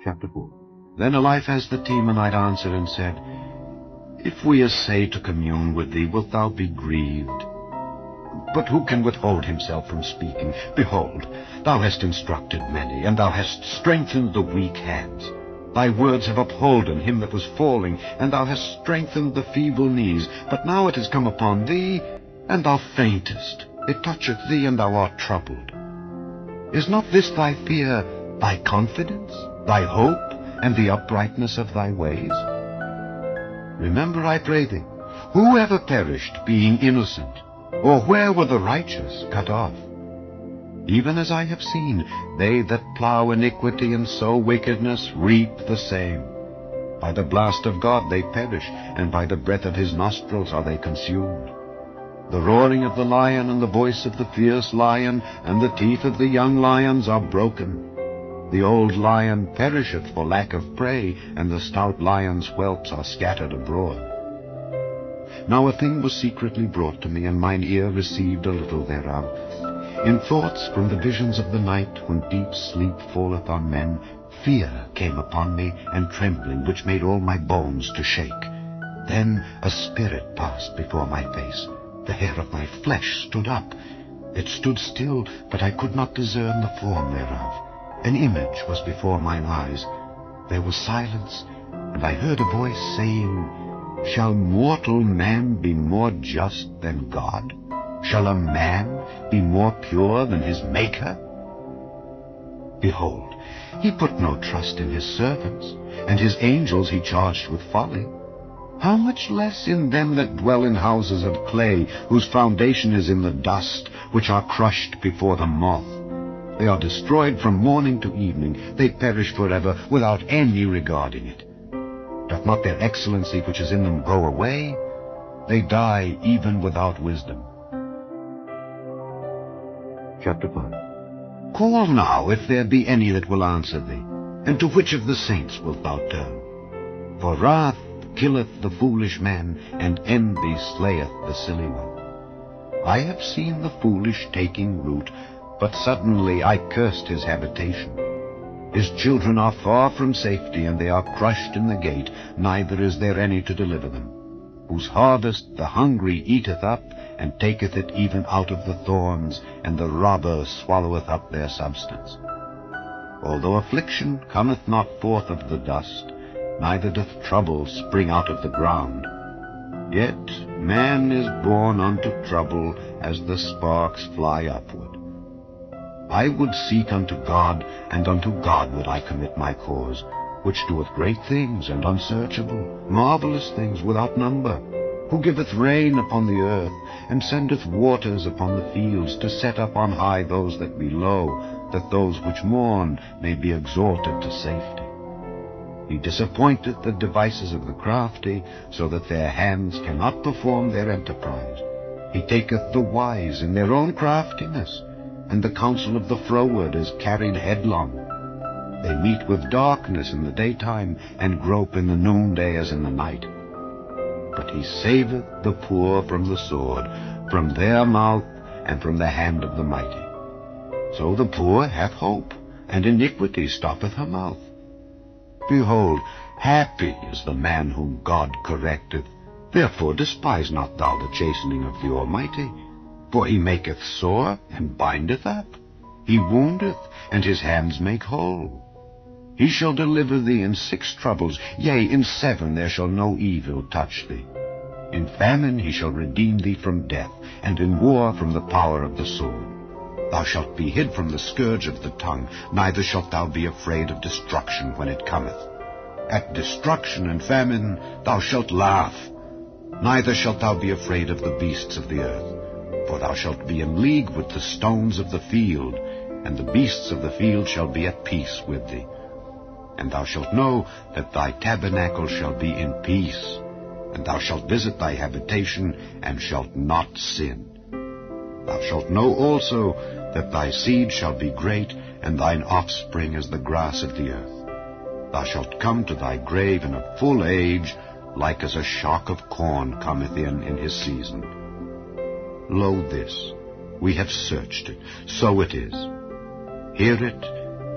Chapter 4. Then Eliphaz the Temanite answered and said, If we essay to commune with thee, wilt thou be grieved? But who can withhold himself from speaking? Behold, thou hast instructed many, and thou hast strengthened the weak hands. Thy words have upholden him that was falling, and thou hast strengthened the feeble knees. But now it is come upon thee, and thou faintest. It toucheth thee, and thou art troubled. Is not this thy fear, thy confidence, thy hope, and the uprightness of thy ways? Remember, I pray thee, who ever perished, being innocent? Or where were the righteous cut off? Even as I have seen, they that plow iniquity and sow wickedness reap the same. By the blast of God they perish, and by the breath of his nostrils are they consumed. The roaring of the lion, and the voice of the fierce lion, and the teeth of the young lions are broken. The old lion perisheth for lack of prey, and the stout lion's whelps are scattered abroad. Now a thing was secretly brought to me, and mine ear received a little thereof. In thoughts from the visions of the night, when deep sleep falleth on men, fear came upon me, and trembling, which made all my bones to shake. Then a spirit passed before my face. The hair of my flesh stood up. It stood still, but I could not discern the form thereof. An image was before mine eyes. There was silence, and I heard a voice saying, Shall mortal man be more just than God? Shall a man be more pure than his Maker? Behold, he put no trust in his servants, and his angels he charged with folly. How much less in them that dwell in houses of clay, whose foundation is in the dust, which are crushed before the moth? They are destroyed from morning to evening. They perish forever, without any regarding it. Doth not their excellency which is in them go away? They die even without wisdom. Chapter 5. Call now, if there be any that will answer thee, and to which of the saints wilt thou turn? For wrath killeth the foolish man, and envy slayeth the silly one. I have seen the foolish taking root, but suddenly I cursed his habitation. His children are far from safety, and they are crushed in the gate, neither is there any to deliver them. Whose harvest the hungry eateth up, and taketh it even out of the thorns, and the robber swalloweth up their substance. Although affliction cometh not forth of the dust, neither doth trouble spring out of the ground, yet man is born unto trouble as the sparks fly upward. I would seek unto God, and unto God would I commit my cause, which doeth great things and unsearchable, marvelous things without number, who giveth rain upon the earth, and sendeth waters upon the fields, to set up on high those that be low, that those which mourn may be exalted to safety. He disappointeth the devices of the crafty, so that their hands cannot perform their enterprise. He taketh the wise in their own craftiness, and the counsel of the froward is carried headlong. They meet with darkness in the daytime, and grope in the noonday as in the night. But he saveth the poor from the sword, from their mouth, and from the hand of the mighty. So the poor hath hope, and iniquity stoppeth her mouth. Behold, happy is the man whom God correcteth. Therefore despise not thou the chastening of the Almighty. For he maketh sore, and bindeth up. He woundeth, and his hands make whole. He shall deliver thee in 6 troubles, yea, in 7 there shall no evil touch thee. In famine he shall redeem thee from death, and in war from the power of the sword. Thou shalt be hid from the scourge of the tongue, neither shalt thou be afraid of destruction when it cometh. At destruction and famine thou shalt laugh, neither shalt thou be afraid of the beasts of the earth. For thou shalt be in league with the stones of the field, and the beasts of the field shall be at peace with thee. And thou shalt know that thy tabernacle shall be in peace, and thou shalt visit thy habitation, and shalt not sin. Thou shalt know also that thy seed shall be great, and thine offspring as the grass of the earth. Thou shalt come to thy grave in a full age, like as a shock of corn cometh in his season. Lo this, we have searched it, so it is. Hear it,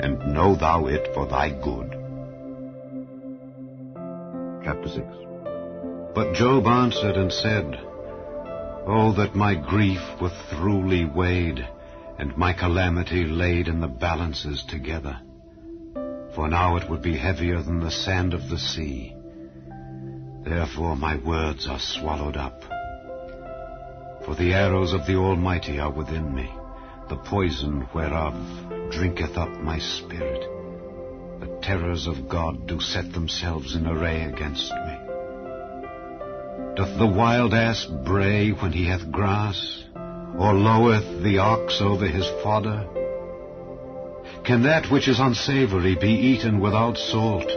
and know thou it for thy good. chapter 6. But Job answered and said, Oh, that my grief were throughly weighed, and my calamity laid in the balances together. For now it would be heavier than the sand of the sea. Therefore my words are swallowed up. For the arrows of the Almighty are within me, the poison whereof drinketh up my spirit. The terrors of God do set themselves in array against me. Doth the wild ass bray when he hath grass, or loweth the ox over his fodder? Can that which is unsavory be eaten without salt,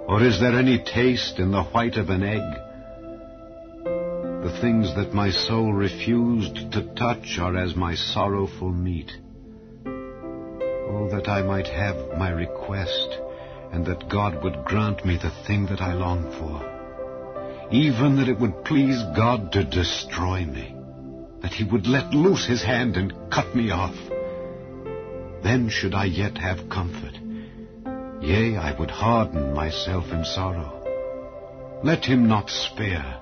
or is there any taste in the white of an egg? The things that my soul refused to touch are as my sorrowful meat. Oh, that I might have my request, and that God would grant me the thing that I long for, even that it would please God to destroy me, that he would let loose his hand and cut me off. Then should I yet have comfort. Yea, I would harden myself in sorrow. Let him not spare,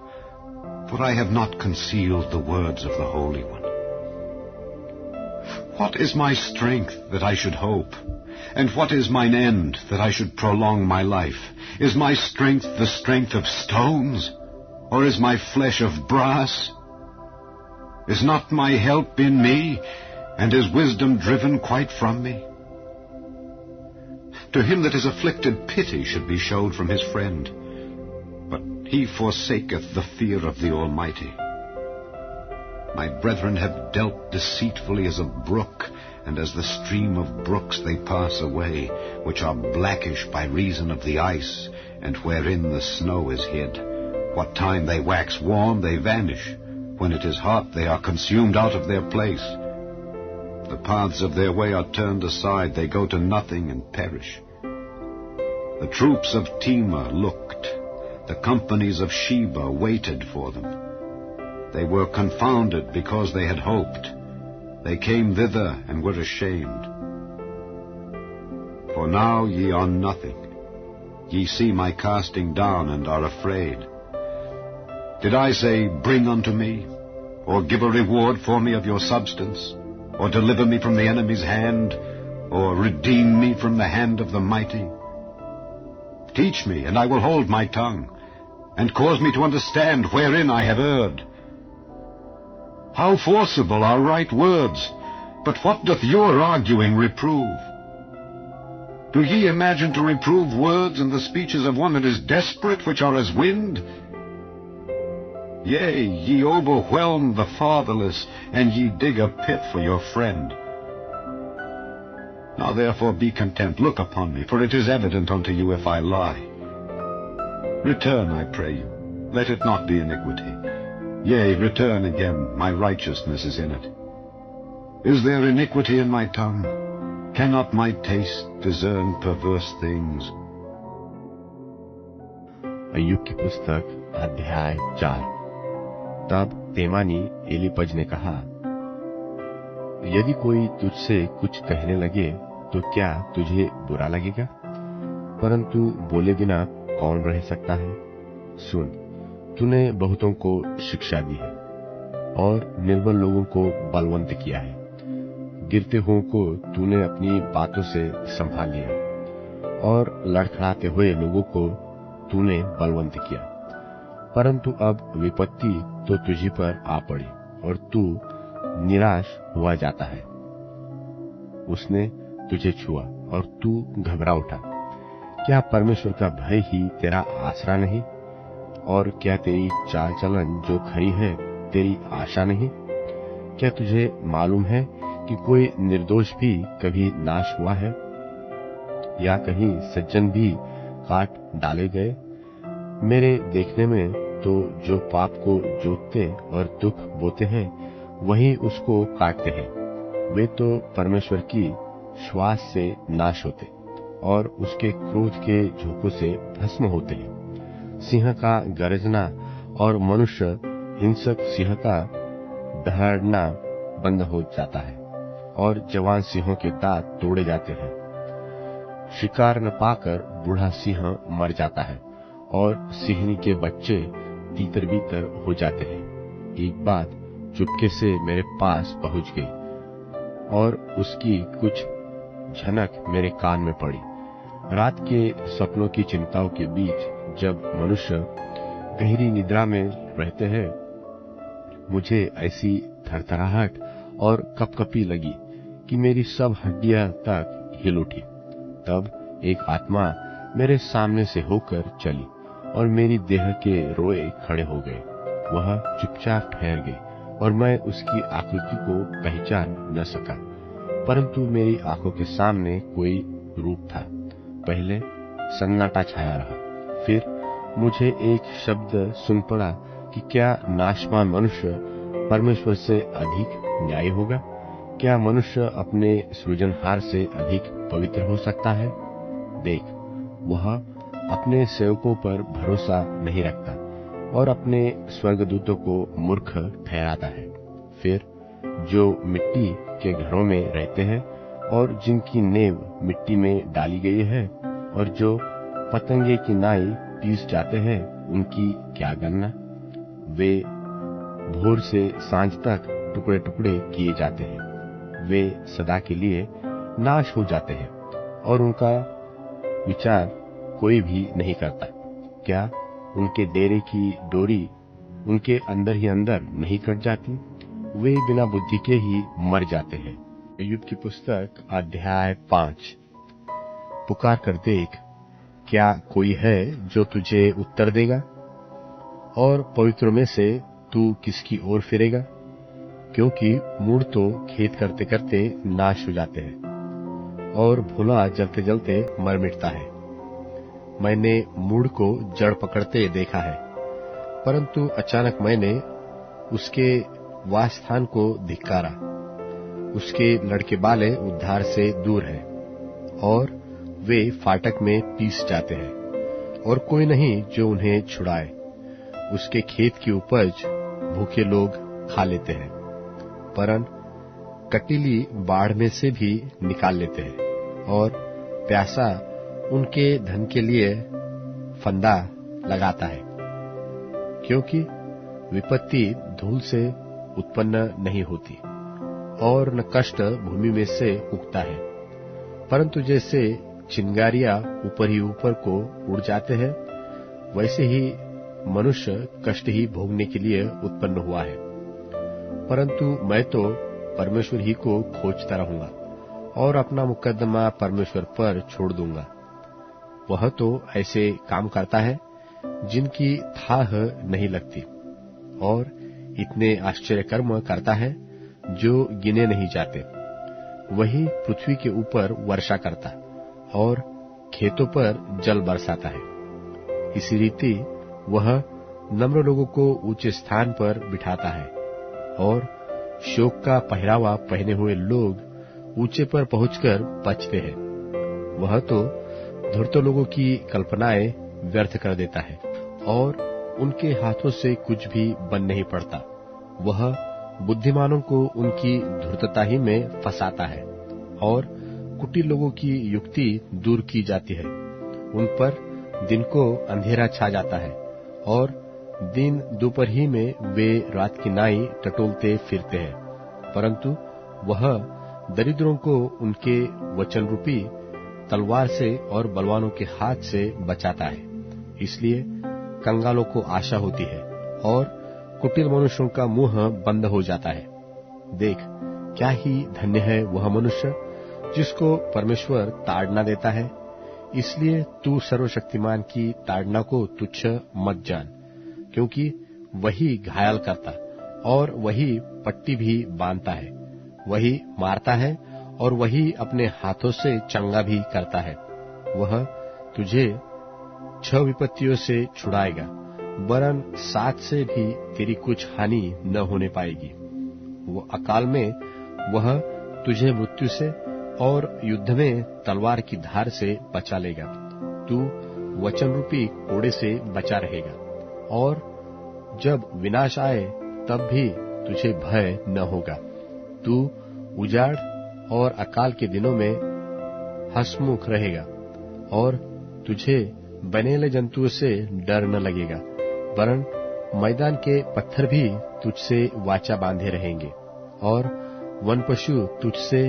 for I have not concealed the words of the Holy One. What is my strength that I should hope? And what is mine end that I should prolong my life? Is my strength the strength of stones? Or is my flesh of brass? Is not my help in me, and is wisdom driven quite from me? To him that is afflicted pity should be showed from his friend, but he forsaketh the fear of the Almighty. My brethren have dealt deceitfully as a brook, and as the stream of brooks they pass away, which are blackish by reason of the ice, and wherein the snow is hid. What time they wax warm, they vanish. When it is hot, they are consumed out of their place. The paths of their way are turned aside, they go to nothing and perish. The troops of Tema looked, the companies of Sheba waited for them. They were confounded because they had hoped. They came thither and were ashamed. For now ye are nothing. Ye see my casting down and are afraid. Did I say, Bring unto me, or give a reward for me of your substance, or deliver me from the enemy's hand, or redeem me from the hand of the mighty? Teach me, and I will hold my tongue, and cause me to understand wherein I have erred. How forcible are right words, but what doth your arguing reprove? Do ye imagine to reprove words and the speeches of one that is desperate, which are as wind? Yea, ye overwhelm the fatherless, and ye dig a pit for your friend. Now therefore be content, look upon me, for it is evident unto you if I lie. Return, I pray you, let it not be iniquity. Yea, return again, my righteousness is in it. Is there iniquity in my tongue? Cannot my taste discern perverse things? अय्यूब की पुस्तक अध्याय 4। तब तेमानी एलीपज ने कहा, यदि कोई तुझसे कुछ कहने लगे तो क्या तुझे बुरा लगेगा? परंतु बोले बिना कौन रह सकता है? सुन, तूने बहुतों को शिक्षा दी है और निर्बल लोगों को बलवंत किया है। गिरते हुओं को तूने अपनी बातों से संभाल लिया और लड़खड़ाते हुए लोगों को तूने बलवंत किया। परंतु अब विपत्ति तो तुझी पर आ पड़ी और तू निराश हुआ जाता है। उसने तुझे छुआ और तू घबरा उठा। क्या परमेश्वर का भय ही तेरा आसरा नहीं? और क्या तेरी चाल चलन जो खरी है तेरी आशा नहीं? क्या तुझे मालूम है कि कोई निर्दोष भी कभी नाश हुआ है, या कहीं सज्जन भी काट डाले गए? मेरे देखने में तो जो पाप को जोतते और दुख बोते हैं वही उसको काटते हैं। वे तो परमेश्वर की श्वास से नाश होते और उसके क्रोध के झोंकों से भस्म होते हैं। सिंह का गरजना और मनुष्य हिंसक सिंह का दहाड़ना बंद हो जाता है और जवान सिंहों के दांत तोड़े जाते हैं। शिकार न पाकर बूढ़ा सिंह मर जाता है और सिंहनी के बच्चे तीतर बीतर हो जाते हैं। एक बात चुपके से मेरे पास पहुंच गई और उसकी कुछ झनक मेरे कान में पड़ी। रात के सपनों की चिंताओं के बीच जब मनुष्य गहरी निद्रा में रहते हैं, मुझे ऐसी थरथराहट और कपकपी लगी कि मेरी सब हड्डियां तक हिल उठी। तब एक आत्मा मेरे सामने से होकर चली और मेरी देह के रोए खड़े हो गए। वह चुपचाप ठहर गई और मैं उसकी आकृति को पहचान न सका, परंतु मेरी आंखों के सामने कोई रूप था। पहले सन्नाटा छाया रहा, फिर मुझे एक शब्द सुन पड़ा कि क्या नाशवान मनुष्य परमेश्वर से अधिक न्यायी होगा? क्या मनुष्य अपने सृजनहार से अधिक पवित्र हो सकता है? देख, वह अपने सेवकों पर भरोसा नहीं रखता और अपने स्वर्गदूतों को मूर्ख ठहराता है। फिर जो मिट्टी के घरों में रहते हैं और जिनकी नींव मिट्टी में डाली गई है और जो पतंगे की नाई पीस जाते हैं, उनकी क्या गणना? वे भोर से सांझ तक टुकड़े टुकड़े किए जाते हैं। वे सदा के लिए नाश हो जाते हैं और उनका विचार कोई भी नहीं करता। क्या उनके डेरे की डोरी उनके अंदर ही अंदर नहीं कट जाती? वे बिना बुद्धि के ही मर जाते हैं। अय्यूब की पुस्तक अध्याय 5। पुकार कर देख, क्या कोई है जो तुझे उत्तर देगा? और पवित्रों में से तू किसकी ओर फिरेगा? क्योंकि मूढ़ तो खेत करते करते नाश हो जाते हैं और भुला जलते जलते मर मिटता है। मैंने मूढ़ को जड़ पकड़ते देखा है, परंतु अचानक मैंने उसके वासस्थान को धिक्कारा। उसके लड़के बाले उद्धार से दूर हैं और वे फाटक में पीस जाते हैं और कोई नहीं जो उन्हें छुड़ाए। उसके खेत की उपज भूखे लोग खा लेते हैं, परन कटीली बाढ़ में से भी निकाल लेते हैं और प्यासा उनके धन के लिए फंदा लगाता है। क्योंकि विपत्ति धूल से उत्पन्न नहीं होती और न कष्ट भूमि में से उगता है, परंतु जैसे चिंगारियां ऊपर ही ऊपर को उड़ जाते हैं, वैसे ही मनुष्य कष्ट ही भोगने के लिए उत्पन्न हुआ है। परंतु मैं तो परमेश्वर ही को खोजता रहूंगा और अपना मुकदमा परमेश्वर पर छोड़ दूंगा। वह तो ऐसे काम करता है जिनकी थाह नहीं लगती और इतने आश्चर्य कर्म करता है जो गिने नहीं जाते। वही पृथ्वी के ऊपर वर्षा करता और खेतों पर जल बरसाता है। इसी रीति वह नम्र लोगों को ऊंचे स्थान पर बिठाता है और शोक का पहरावा पहने हुए लोग ऊंचे पर पहुंचकर पचते हैं। वह तो धूर्त लोगों की कल्पनाएं व्यर्थ कर देता है और उनके हाथों से कुछ भी बन नहीं पड़ता। वह बुद्धिमानों को उनकी धूर्तता ही में फंसाता है और कुटिल लोगों की युक्ति दूर की जाती है। उन पर दिन को अंधेरा छा जाता है और दिन दोपहर ही में वे रात की नाई टटोलते फिरते हैं, परंतु वह दरिद्रों को उनके वचन रूपी तलवार से और बलवानों के हाथ से बचाता है। इसलिए कंगालों को आशा होती है और कुटिल मनुष्यों का मुंह बंद हो जाता है। देख, क्या ही धन्य है वह मनुष्य जिसको परमेश्वर ताड़ना देता है। इसलिए तू सर्वशक्तिमान की ताड़ना को तुच्छ मत जान, क्योंकि वही घायल करता और वही पट्टी भी बांधता है, वही मारता है और वही अपने हाथों से चंगा भी करता है। वह तुझे 6 विपत्तियों से छुड़ाएगा, वरन 7 से भी तेरी कुछ हानि न होने पाएगी। वो अकाल में वह तुझे मृत्यु से और युद्ध में तलवार की धार से बचा लेगा। तू वचन रूपी कोड़े से बचा रहेगा और जब विनाश आए तब भी तुझे भय न होगा। तू उजाड़ और अकाल के दिनों में हंसमुख रहेगा और तुझे बनेले जंतुओं से डर न लगेगा, वरन मैदान के पत्थर भी तुझसे वाचा बांधे रहेंगे और वन पशु तुझसे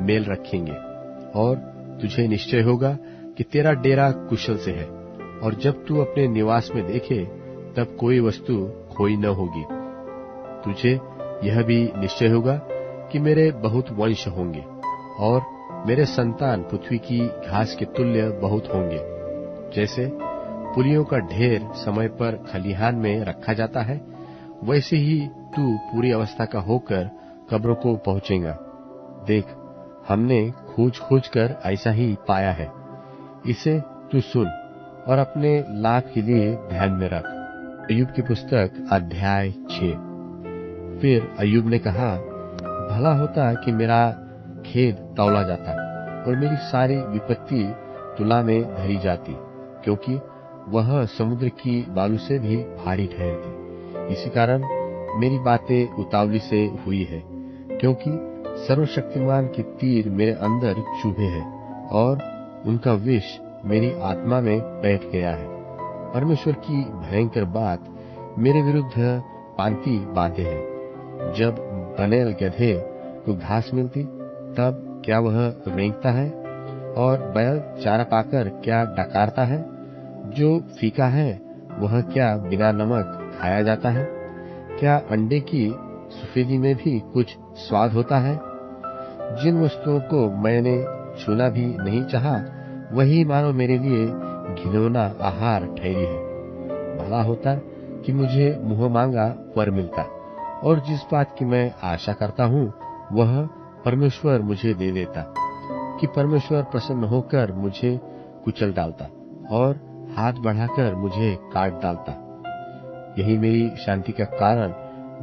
मेल रखेंगे। और तुझे निश्चय होगा कि तेरा डेरा कुशल से है, और जब तू अपने निवास में देखे तब कोई वस्तु खोई न होगी। तुझे यह भी निश्चय होगा कि मेरे बहुत वंश होंगे और मेरे संतान पृथ्वी की घास के तुल्य बहुत होंगे। जैसे पुलियों का ढेर समय पर खलिहान में रखा जाता है, वैसे ही तू पूरी अवस्था का होकर कब्रों को पहुंचेगा। देख, हमने खोज खोज कर ऐसा ही पाया है। इसे तू सुन और अपने लाभ के लिए ध्यान में रख। अय्यूब की पुस्तक अध्याय 6। फिर अय्यूब ने कहा, भला होता कि मेरा खेद तौला जाता और मेरी सारी विपत्ति तुला में धरी जाती, क्योंकि वह समुद्र की बालू से भी भारी ठहरती। इसी कारण मेरी बातें उतावली से हुई है, क्योंकि सर्वशक्तिमान के तीर मेरे अंदर चुभे हैं और उनका विष मेरी आत्मा में बैठ गया है। परमेश्वर की भयंकर बात मेरे विरुद्ध पांति बांधे है। जब बनेल गधे को घास मिलती तब क्या वह रेंगता है, और बैल चारा पाकर क्या डकारता है? जो फीका है वह क्या बिना नमक खाया जाता है? क्या अंडे की सफेदी में भी कुछ स्वाद होता है? जिन वस्तुओं को मैंने छूना भी नहीं चाहा, वही मानो मेरे लिए घिनौना आहार ठहरी है। भला होता कि मुझे मुंह मांगा वर मिलता, और जिस बात की मैं आशा करता हूँ वह परमेश्वर मुझे दे देता, कि परमेश्वर प्रसन्न होकर मुझे कुचल डालता और हाथ बढ़ाकर मुझे काट डालता। यही मेरी शांति का कारण,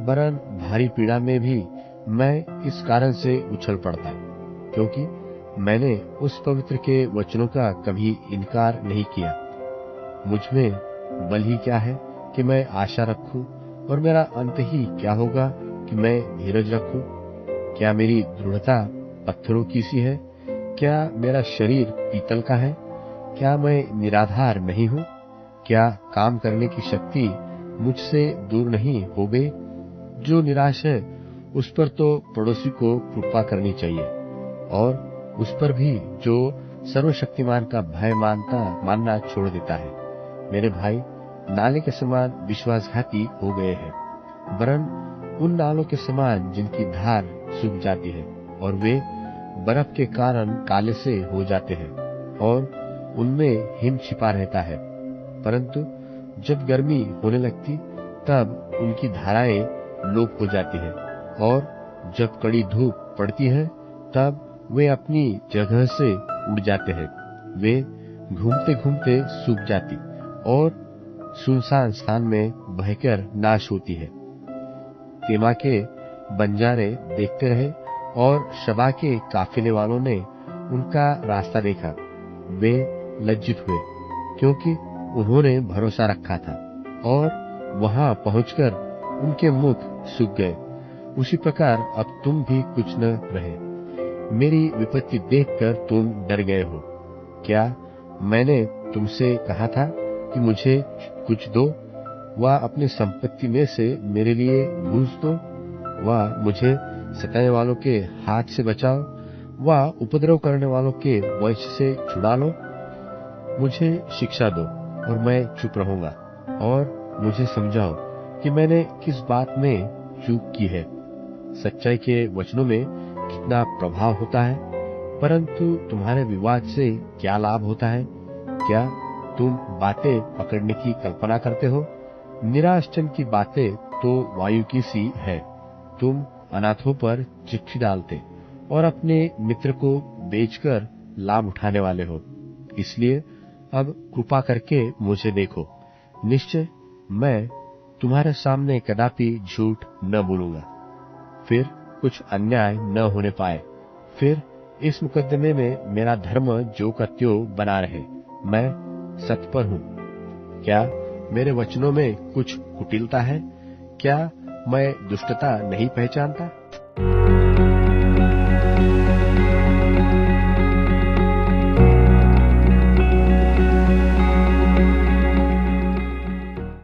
वरन भारी पीड़ा में भी मैं इस कारण से उछल पड़ता, क्योंकि मैंने उस पवित्र के वचनों का कभी इनकार नहीं किया। मुझ में बल ही क्या है कि मैं आशा रखूं, और मेरा अंत ही क्या होगा कि मैं धीरज रखूं? क्या मेरी दृढ़ता पत्थरों की सी है? क्या मेरा शरीर पीतल का है? क्या मैं निराधार नहीं हूँ? क्या काम करने की शक्ति मुझसे दूर नहीं हो गई? जो निराश है उस पर तो पड़ोसी को कृपा करनी चाहिए, और उस पर भी जो सर्वशक्तिमान का भय मानना छोड़ देता है। मेरे भाई नाले के समान विश्वासघाती हो गए हैं, वरन उन नालों के समान जिनकी धार सूख जाती है और वे बर्फ के कारण काले से हो जाते हैं, और उनमें हिम छिपा रहता है। परंतु जब गर्मी होने लगती तब उनकी धाराएं लोप हो जाती है, और जब कड़ी धूप पड़ती है तब वे अपनी जगह से उड़ जाते हैं। वे घूमते घूमते सूख जाती और सुनसान स्थान में बहकर नाश होती है। तेमा के बंजारे देखते रहे, और शबा के काफिले वालों ने उनका रास्ता देखा। वे लज्जित हुए, क्योंकि उन्होंने भरोसा रखा था, और वहां पहुंचकर उनके मुख सूख गए। उसी प्रकार अब तुम भी कुछ न रहे। मेरी विपत्ति देखकर तुम डर गए हो। क्या मैंने तुमसे कहा था कि मुझे कुछ दो, व अपनी संपत्ति में से मेरे लिए घूस दो, व मुझे सताने वालों के हाथ से बचाओ, व उपद्रव करने वालों के वंश से छुड़ा लो? मुझे शिक्षा दो और मैं चुप रहूंगा, और मुझे समझाओ कि मैंने किस बात में चूक की है। सच्चाई के वचनों में कितना प्रभाव होता है, परंतु तुम्हारे विवाद से क्या लाभ होता है? क्या तुम बातें पकड़ने की कल्पना करते हो? निराश्चन की बातें तो वायु की सी है। तुम अनाथों पर चिट्ठी डालते और अपने मित्र को बेचकर लाभ उठाने वाले हो। इसलिए अब कृपा करके मुझे देखो। निश्चय मैं तुम्हारे सामने कदापि झूठ न बोलूंगा, फिर कुछ अन्याय न होने पाए। फिर इस मुकदमे में मेरा धर्म जो का त्यों बना रहे। मैं सत्य पर हूँ। क्या मेरे वचनों में कुछ कुटिलता है? क्या मैं दुष्टता नहीं पहचानता?